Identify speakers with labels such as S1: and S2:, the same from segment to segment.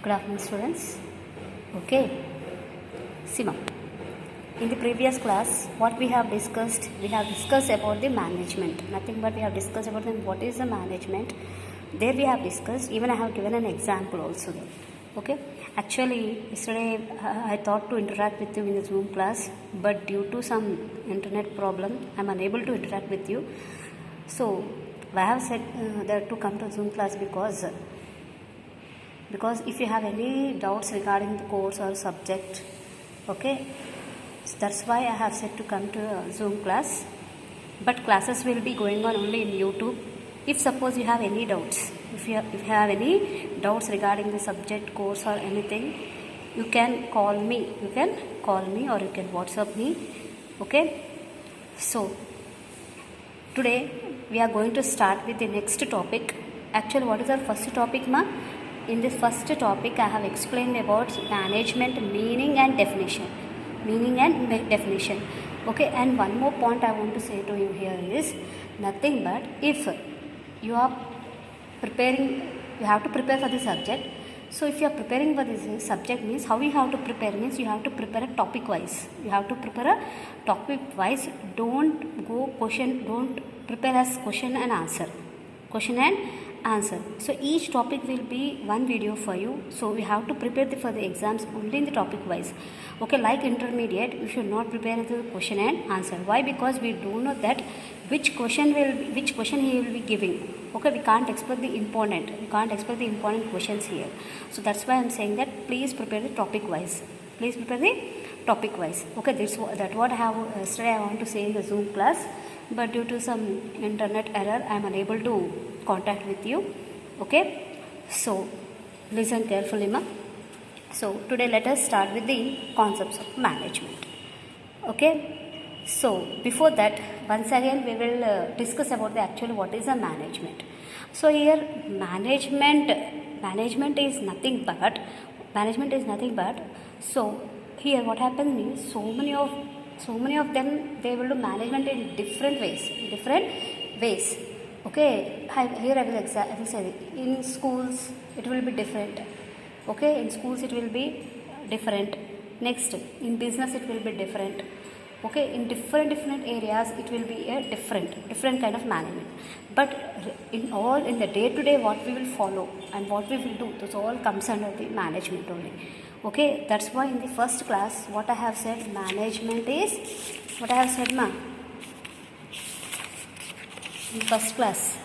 S1: Good afternoon, students. Okay, Sima. In the previous class, what we have discussed about the management. Nothing but we have discussed about what is the management. There we have discussed, even I have given an example also there. Okay, actually, yesterday I thought to interact with you in the Zoom class, but due to some internet problem, I am unable to interact with you. So, I have said that to come to Zoom class because if you have any doubts regarding the course or subject, okay, so that's why I have said to come to Zoom class. But classes will be going on only in YouTube. If suppose you have any doubts, if you have any doubts regarding the subject, course or anything, you can call me. You can call me or you can WhatsApp me. Okay. So today we are going to start with the next topic. Actually, what is our first topic, ma? In this first topic, I have explained about management meaning and definition. Okay, and one more point I want to say to you here is nothing but if you are preparing, you have to prepare for the subject. So if you are preparing for this subject means how you have to prepare means you have to prepare a topic wise. You have to prepare a topic wise. Don't prepare as question and answer. So each topic will be one video for you. So we have to prepare for the exams only in the topic wise. Okay, like intermediate, you should not prepare the question and answer. Why? Because we do know that which question he will be giving. Okay, we can't expect the important questions here. So that's why I'm saying that please prepare the topic wise. Okay, that's what I have yesterday I want to say in the Zoom class. But due to some internet error, I am unable to contact with you. Okay, so listen carefully, ma. So today let us start with the concepts of management. Okay, so before that, once again we will discuss about the actual what is a management. So here management is nothing but so here what happens is so many of them they will do management in different ways. Okay, here I will say in schools it will be different. Okay, in schools it will be different. Next, in business it will be different. Okay, in different areas it will be a different kind of management. But in the day-to-day what we will follow and what we will do, this all comes under the management only. Okay, that's why in the first class what I have said, management is what I have said, ma. In first class,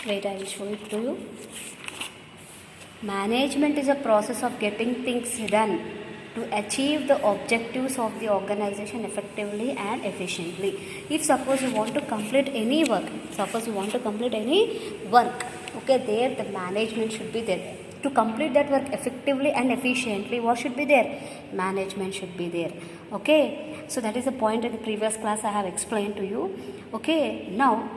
S1: wait, I will show it to you. Management is a process of getting things done to achieve the objectives of the organization effectively and efficiently. If suppose you want to complete any work, okay, there the management should be there. To complete that work effectively and efficiently, what should be there? Management should be there. Okay, so that is the point in the previous class I have explained to you. Okay, now,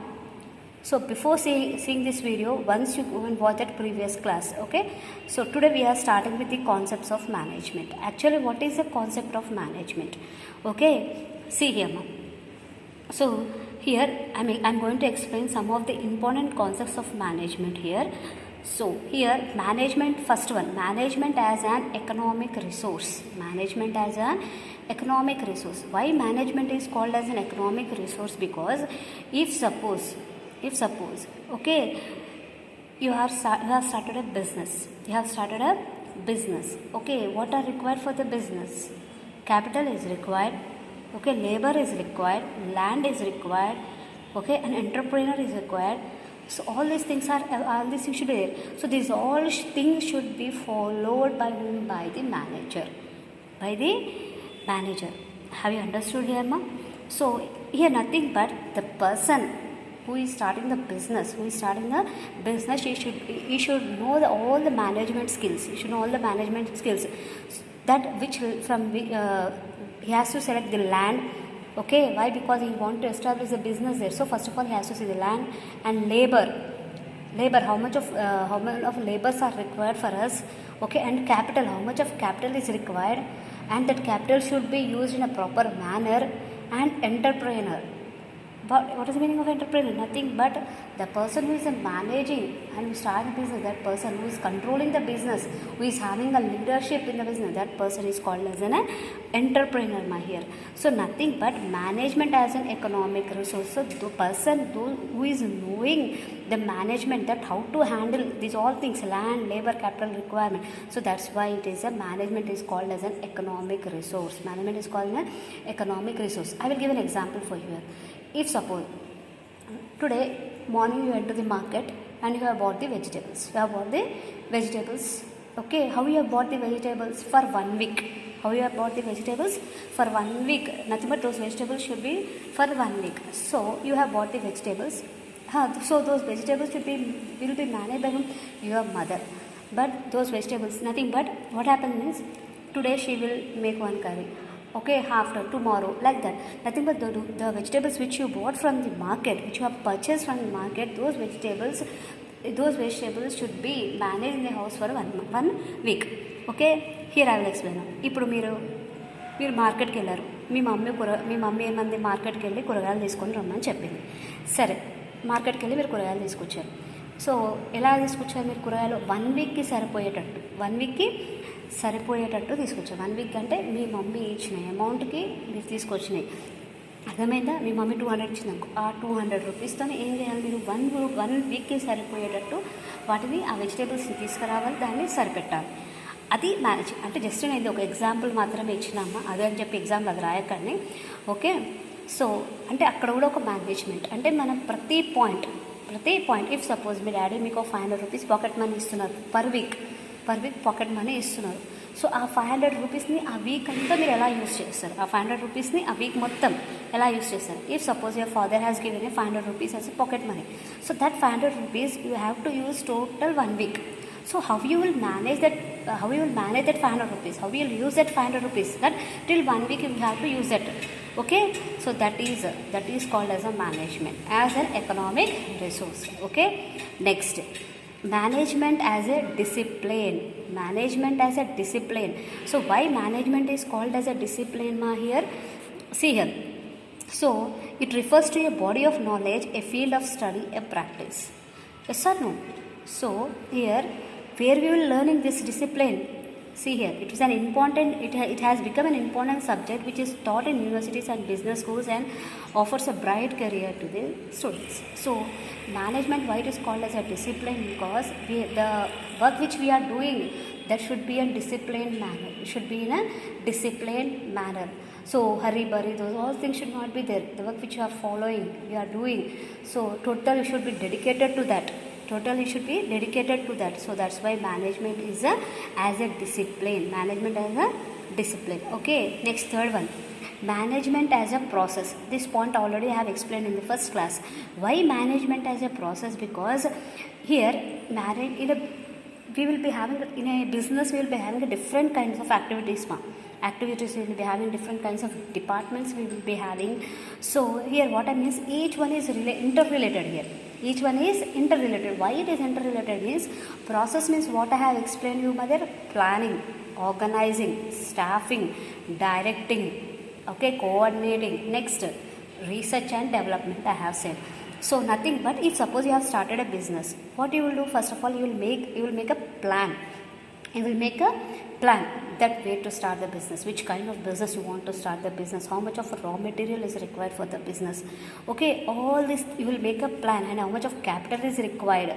S1: so before seeing this video, once you go and watch that previous class. Okay, so today we are starting with the concepts of management. Actually, what is the concept of management? Okay, see here, ma'am. So here I'm going to explain some of the important concepts of management here. So here management, first one, management as an economic resource. Why management is called as an economic resource? Because if suppose, okay, you have started a business. Okay, what are required for the business? Capital is required. Okay, labor is required. Land is required. Okay, an entrepreneur is required. So all these things should be there. So these all things should be followed by whom? By the manager. Have you understood here, ma? So here nothing but the person who is starting the business, he should know all the management skills. That which he has to select the land. Okay, why? Because he want to establish a business there. So first of all, he has to see the land and labor. How much of labors are required for us? Okay, and capital. How much of capital is required? And that capital should be used in a proper manner. And entrepreneur. But what is the meaning of entrepreneur? Nothing but the person who is managing and who starts a business, that person who is controlling the business, who is having a leadership in the business, that person is called as an entrepreneur, my here. So nothing but management as an economic resource. So the person who is knowing the management, that how to handle these all things, land, labor, capital requirement. So that's why it is a management is called as an economic resource. Management is called an economic resource. I will give an example for you. If suppose today morning you went to the market and you have bought the vegetables. You have bought the vegetables. Okay, how you have bought the vegetables? For 1 week. How you have bought the vegetables? For 1 week. Nothing but those vegetables should be for 1 week. So you have bought the vegetables. So those vegetables will be managed by whom? Your mother. But those vegetables, nothing but what happens is today she will make one curry. Okay, after tomorrow, like that. Nothing but the vegetables which you bought from the market, which you have purchased from the market, those vegetables should be managed in the house for 1 week. Okay, here I will explain. ఇప్పుడు మీరు మార్కెట్కి వెళ్ళారు. మీ mummy ఏమంది, మార్కెట్కి వెళ్ళి కూరగాయలు తీసుకొని రమ్మని చెప్పింది. సరే, మార్కెట్కి వెళ్ళి మీరు కూరగాయలు తీసుకొచ్చారు. సో ఎలా తీసుకొచ్చారు మీరు కూరగాయలు? 1 వీక్కి సరిపోయేటట్టు 1 వీక్కి సరిపోయేటట్టు తీసుకొచ్చారు. 1 వీక్ అంటే మీ మమ్మీ ఇచ్చిన అమౌంట్కి మీరు తీసుకొచ్చినాయి. అర్థమైందా? మీ మమ్మీ 200 ఇచ్చిందనుకో, ఆ 200 రూపీస్తో ఏం చేయాలి మీరు? 1 వీక్కి సరిపోయేటట్టు వాటిని, ఆ వెజిటేబుల్స్ని తీసుకురావాలి, దాన్ని సరిపెట్టాలి. అది మేనేజ్. అంటే జస్ట్ నేను ఇది ఒక ఎగ్జాంపుల్ మాత్రమే ఇచ్చినామా, అదే అని చెప్పి ఎగ్జాంపుల్ అది రాయకండి. ఓకే, సో అంటే అక్కడ కూడా ఒక మేనేజ్మెంట్. అంటే మనం ప్రతి point if suppose me daddy మీకు 500 రూపీస్ పాకెట్ మనీ ఇస్తున్నారు పర్ వీక్ పాకెట్ మనీ ఇస్తున్నారు. సో ఆ 500 రూపీస్ని ఆ వీక్ అంతా మీరు ఎలా యూస్ చేస్తారు? ఆ 500 రూపీస్ని ఆ వీక్ మొత్తం ఎలా యూస్ చేస్తారు? If suppose your father has given 500 rupees as a pocket money, so that 500 rupees you have to use total 1 week. So how you will manage that 500 rupees? How you will use that 500 rupees? That till 1 week you have to use that. Okay, so that is called as a management, as an economic resource. Okay, next, management as a discipline. So why management is called as a discipline, ma? Here, see here. So it refers to a body of knowledge, a field of study, a practice. Yes or no? So here, where we will learning this discipline? See here, it is an important, it has become an important subject which is taught in universities and business schools and offers a bright career to the students. So management, why it is called as a discipline? Because the work which we are doing, that should be in disciplined manner. It should be in a disciplined manner. So hurry burry, those all things should not be there. The work which you are following, you are doing, so total you should be dedicated to that. So that's why management is as a discipline. Okay, next, third one, management as a process. This point already I have explained in the first class. Why management as a process? Because here we will be having, in a business we will be having different kinds of activities. We will be having different kinds of departments we will be having. So here what I mean is, each one is interrelated here. Each one is interrelated. Why it is interrelated means, process means what I have explained you, mother: planning, organizing, staffing, directing, okay, coordinating. Next, research and development I have said. So nothing but, if suppose you have started a business, what you will do? First of all, you will make a plan. That way to start the business, which kind of business you want to start the business, how much of raw material is required for the business. Okay, all this you will make a plan, and how much of capital is required,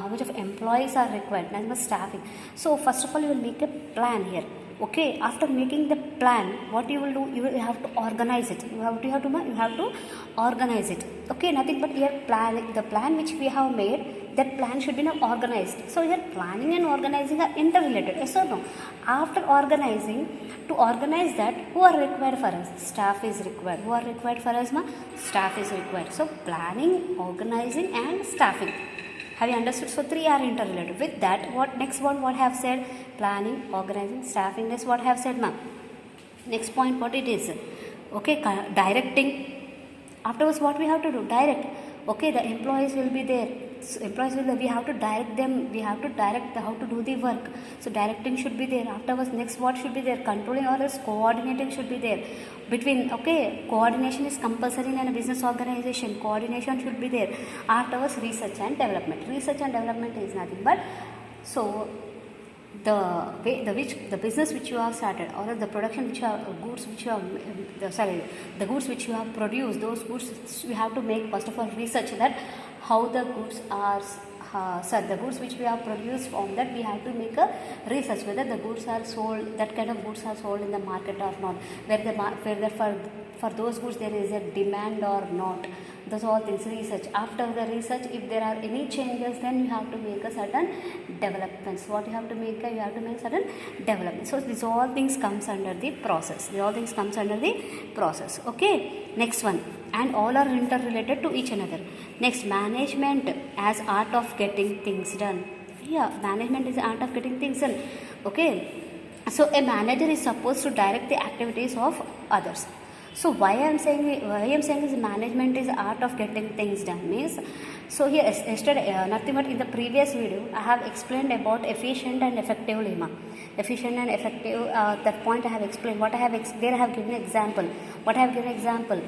S1: how much of employees are required, and the staffing. So first of all, you will make a plan here. Okay, after making the plan, what you will do? You will have to organize it. You have to organize it. Okay, nothing but here the plan which we have made, that plan should be now organized. So here planning and organizing are interrelated. Yes or no? After organizing, to organize that, who are required for us? Staff is required. Who are required for us, ma? Staff is required. So planning, organizing and staffing. Have you understood? So 3 are interrelated. With that, what I have said? Planning, organizing, staffing. That's what I have said, ma'am. Next point, what it is? Okay, directing. Afterwards, what we have to do? Direct. Okay, the employees will be there. employees will, we have to direct them, we have to direct how to do the work. So directing should be there. Afterwards, next what should be there? Controlling or else coordinating should be there between. Okay, coordination is compulsory in a business organization. Coordination should be there. Afterwards, research and development. Research and development is nothing but, so the way the business which you have started, or the production which you have, goods which you have, the goods which you have produced, those goods we have to make first of all research that how the goods are, the goods which we have produced, from that we have to make a research whether the goods are sold, that kind of goods are sold in the market or not, whether for those goods there is a demand or not. Those all things, research. After the research, if there are any changes, then you have to make a certain developments. What you have to make? You have to make certain developments. So these all things comes under the process. These all things comes under the process. Okay. Next one. And all are interrelated to each another. Next, management as art of getting things done. Yeah, management is the art of getting things done. Okay. So a manager is supposed to direct the activities of others. So why I am saying is management is the art of getting things done means, so here yesterday, nothing but in the previous video I have explained about efficient and effective lemma. Efficient and effective, that point I have explained. What I have there I have given example. What I have given example.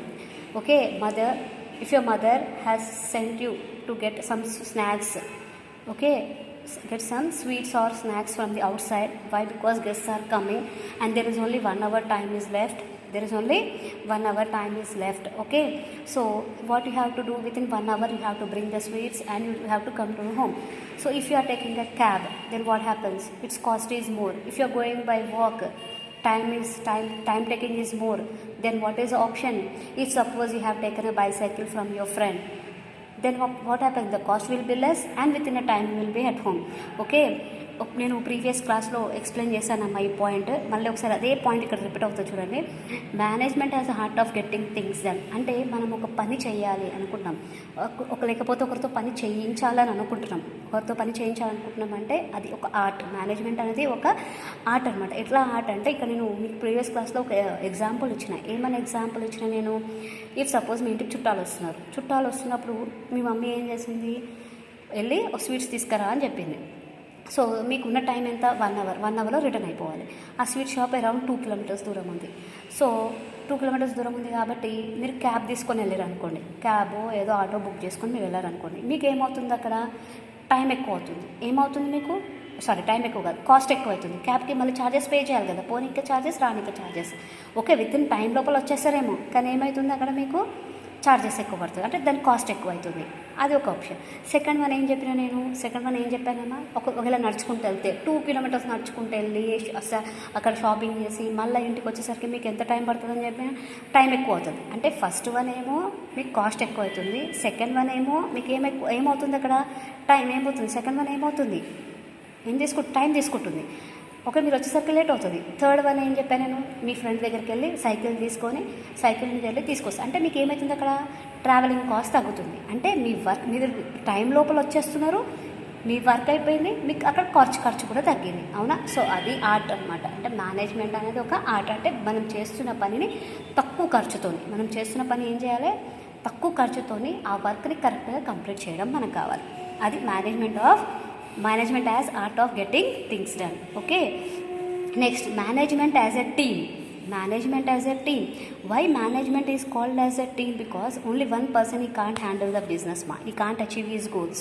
S1: Okay, mother, if your mother has sent you to get some snacks, okay, get some sweets or snacks from the outside. Why? Because guests are coming and there is only 1 hour time is left. There is only 1 hour time is left. Okay, so what you have to do, within 1 hour you have to bring the sweets and you have to come to home. So if you are taking a cab, then what happens? Its cost is more. If you are going by walk, time taking is more. Then what is the option? If suppose you have taken a bicycle from your friend, then what happens? The cost will be less and within a time you will be at home. Okay, నేను previous క్లాస్లో explain చేశానమ్మా ఈ point. మళ్ళీ ఒకసారి అదే point ఇక్కడ repeat అవుతుంది చూడండి. Management as a heart of getting things done. అంటే మనం ఒక పని చేయాలి అనుకుంటున్నాం, లేకపోతే ఒకరితో పని చేయించాలని అనుకుంటున్నాం. ఒకరితో పని చేయించాలనుకుంటున్నాం అంటే అది ఒక ఆర్ట్. మేనేజ్మెంట్ అనేది ఒక ఆర్ట్ అనమాట. ఎట్లా ఆర్ట్ అంటే, ఇక్కడ నేను మీకు ప్రీవియస్ క్లాస్లో ఒక ఎగ్జాంపుల్ ఇచ్చిన. ఏమైనా ఎగ్జాంపుల్ ఇచ్చిన నేను, ఇఫ్ సపోజ్ మీ ఇంటికి చుట్టాలు వస్తున్నారు. చుట్టాలు వస్తున్నప్పుడు మీ మమ్మీ ఏం చేసింది, వెళ్ళి ఒక స్వీట్స్ తీసుకురా అని చెప్పింది. సో మీకున్న టైం ఎంత? 1 అవర్లో రిటర్న్ అయిపోవాలి. ఆ స్వీట్ షాప్ అరౌండ్ 2 కిలోమీటర్స్ దూరం ఉంది. సో 2 కిలోమీటర్స్ దూరం ఉంది కాబట్టి మీరు క్యాబ్ తీసుకొని వెళ్ళారు అనుకోండి, క్యాబో ఏదో ఆటో బుక్ చేసుకొని మీరు వెళ్ళారనుకోండి, మీకు ఏమవుతుంది? అక్కడ టైం ఎక్కువ అవుతుంది. ఏమవుతుంది మీకు? టైం ఎక్కువ కాదు, కాస్ట్ ఎక్కువ అవుతుంది. క్యాబ్కి మళ్ళీ ఛార్జెస్ పే చేయాలి కదా, పోనీకే ఛార్జెస్, రానికే charges. Okay, within time లోపల వచ్చేస్తారేమో, కానీ ఏమవుతుంది అక్కడ మీకు ఛార్జెస్ ఎక్కువ పడుతుంది, అంటే దాని కాస్ట్ ఎక్కువ అవుతుంది. అది ఒక ఆప్షన్. సెకండ్ వన్ ఏం చెప్పానమ్మా, ఒకవేళ నడుచుకుంటూ వెళ్తే 2 కిలోమీటర్స్ నడుచుకుంటూ వెళ్ళి అక్కడ షాపింగ్ చేసి మళ్ళీ ఇంటికి వచ్చేసరికి మీకు ఎంత టైం పడుతుందని చెప్పిన, టైం ఎక్కువ అవుతుంది. అంటే ఫస్ట్ వన్ ఏమో మీకు కాస్ట్ ఎక్కువ అవుతుంది, సెకండ్ వన్ ఏమో మీకు ఏమవుతుంది అక్కడ టైం ఏమవుతుంది, సెకండ్ వన్ ఏమవుతుంది, టైం తీసుకుంటుంది. ఓకే, మీరు వచ్చేసరికి లేట్ అవుతుంది. థర్డ్ వన్ ఏం చెప్పాను నేను, మీ ఫ్రెండ్ దగ్గరికి వెళ్ళి సైకిల్ మీద వెళ్ళి తీసుకొస్తాను. అంటే మీకు ఏమవుతుంది అక్కడ ట్రావెలింగ్ కాస్ట్ తగ్గుతుంది. అంటే మీ వర్క్ మీరు టైం లోపల వచ్చేస్తున్నారు, మీ వర్క్ అయిపోయింది, మీకు అక్కడ ఖర్చు కూడా తగ్గింది. అవునా? సో అది ఆర్ట్ అనమాట. అంటే మేనేజ్మెంట్ అనేది ఒక ఆర్ట్. అంటే మనం చేస్తున్న పనిని తక్కువ ఖర్చుతోని, మనం చేస్తున్న పని ఏం చేయాలి, తక్కువ ఖర్చుతోని ఆ వర్క్ని కరెక్ట్గా కంప్లీట్ చేయడం మనకు కావాలి. అది management as art of getting things done. Okay, next, management as a team. Why management is called as a team? Because only one person, he can't handle the business, he can't achieve his goals.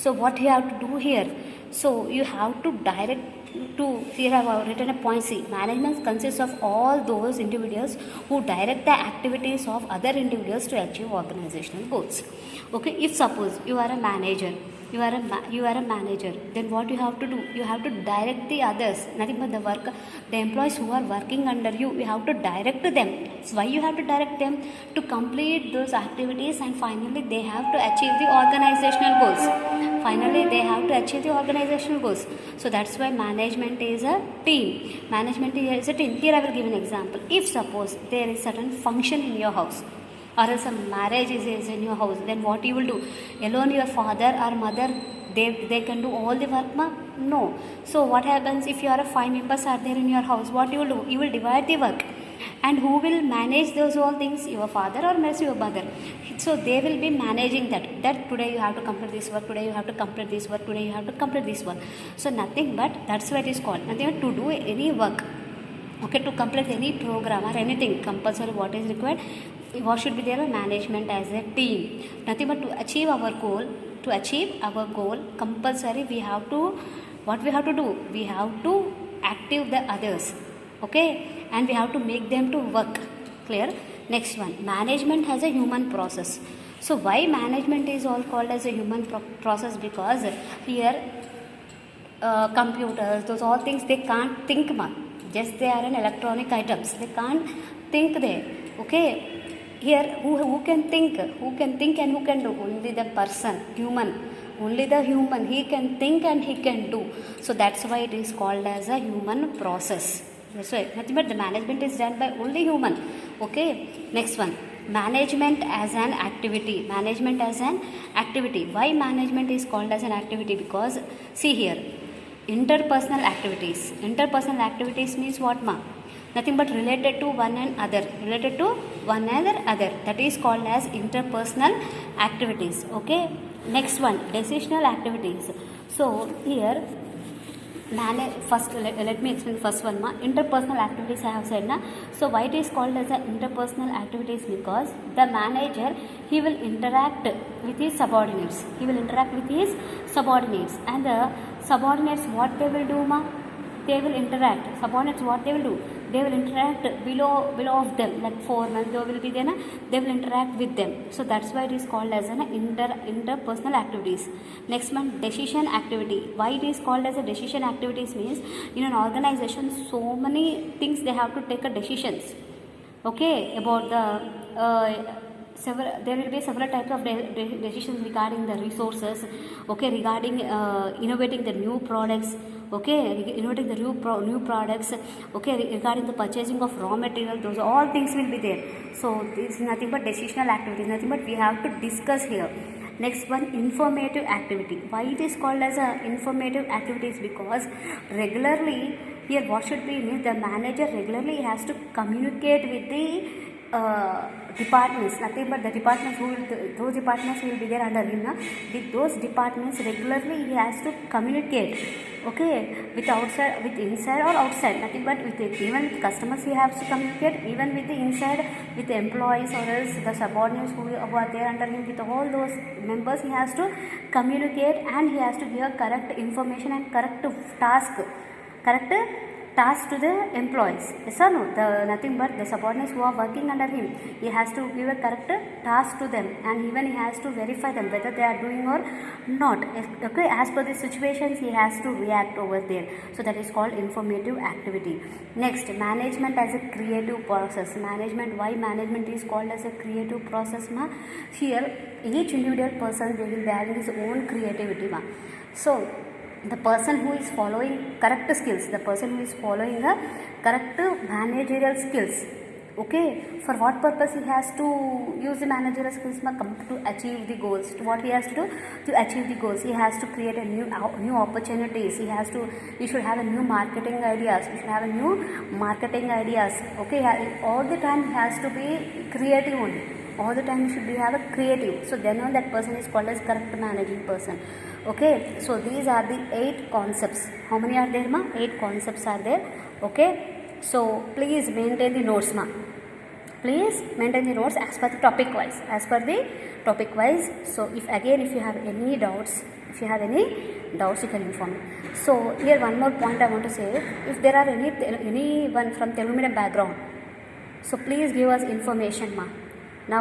S1: So what you have to do here, so you have to direct to, here I have written a point. See, management consists of all those individuals who direct the activities of other individuals to achieve organizational goals. Okay, if suppose you are a manager, then what you have to do, you have to direct the others, nothing but the employees who are working under you, you have to direct them. So why you have to direct them? To complete those activities and finally they have to achieve the organizational goals. So that's why management is a team. Here I will give an example. If suppose there is certain function in your house, or else a marriage is in your house, then what you will do? Alone your father or mother, they can do all the work, ma? No. So what happens if you are 5 members are there in your house? What you will do? You will divide the work. And who will manage those all things? Your father or maybe your mother. So they will be managing that today you have to complete this work, today you have to complete this work, today you have to complete this work. So nothing but that's what is called, nothing but to do any work, okay, to complete any program or anything compulsory what is required, what should be there? Management as a team. Nothing but to achieve our goal. To achieve our goal compulsory we have to, what we have to do, we have to active the others, okay, and we have to make them to work. Clear? Next one, management has a human process. So why management is all called as a human process? Because here computers, those all things, they can't think much, just they are an electronic items, they can't think there, okay. Here who can think, and who can do? Only the person, human, only the human, he can think and he can do. So that's why it is called as a human process. That's why nothing but the management is done by only human, okay. Next one, management as an activity. Management as an activity. Why management is called as an activity? Because see here, interpersonal activities. Interpersonal activities means what, ma? Nothing but related to one and other, related to one another other, that is called as interpersonal activities, okay. Next one, decisional activities. So here first let me explain the first one, ma. Interpersonal activities I have said, na. So why it is called as a interpersonal activities? Because the manager, he will interact with his subordinates, and the subordinates what they will do, ma? They will interact. Subordinates what they will do? They will interact below of them, like foreman, they will be there, na? They will interact with them. So that's why it is called as an interpersonal activities. Next one, decision activity. Why it is called as a decision activities? Means in an organization so many things they have to take a decisions, okay, about the there will be several types of decisions regarding the resources, okay, regarding innovating the new products, okay, innovating the new products, okay, regarding the purchasing of raw material, those all things will be there. So this is nothing but decisional activities, nothing but we have to discuss here. Next one, informative activity. Why it is called as a informative activities? Because regularly here what should be means the manager regularly has to communicate with the departments, nothing but the departments those departments will be there under him, na? With those departments regularly he has to communicate, okay, with outside, with inside or outside, nothing but with it. Even with customers he has to communicate, even with the inside, with the employees or else the subordinates who are there under him, with all those members he has to communicate, and he has to give correct information and correct task to the employees. Yes or no? Nothing but the subordinates who are working under him, he has to give a correct task to them, and even he has to verify them whether they are doing or not, okay. As per the situations he has to react over there. So that is called informative activity. Next, management as a creative process. Management, why management is called as a creative process, ma? Here each individual person, they will be having his own creativity, ma. So the person who is following correct skills, the person who is following the correct managerial skills, okay, for what purpose he has to use the managerial skills, to achieve the goals. What he has to do to achieve the goals? He has to create a new opportunities, he should have a new marketing ideas, okay. All the time he has to be creative only, all the time he should be have a creative. So then on that person is called as correct managing person, okay. So these are the 8 concepts. How many are there, ma? 8 concepts are there, okay. So please maintain the notes, ma. Please maintain the notes as per the topic wise, So if you have any doubts, you can inform me. So here one more point I want to say, if there are anyone from Telugu medium background, so please give us information, ma. నా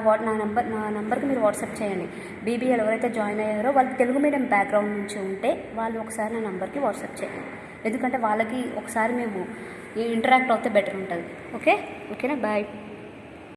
S1: నంబర్కి మీరు WhatsApp చేయండి. బీబీఏలో ఎవరైతే join అయ్యారో వాళ్ళు Telugu medium background నుంచి ఉంటే వాళ్ళు ఒకసారి నా నంబర్కి వాట్సాప్ చేయండి, ఎందుకంటే వాళ్ళకి ఒకసారి మేము ఇంటరాక్ట్ అవుతే బెటర్ ఉంటుంది, ఓకేనా. బాయ్.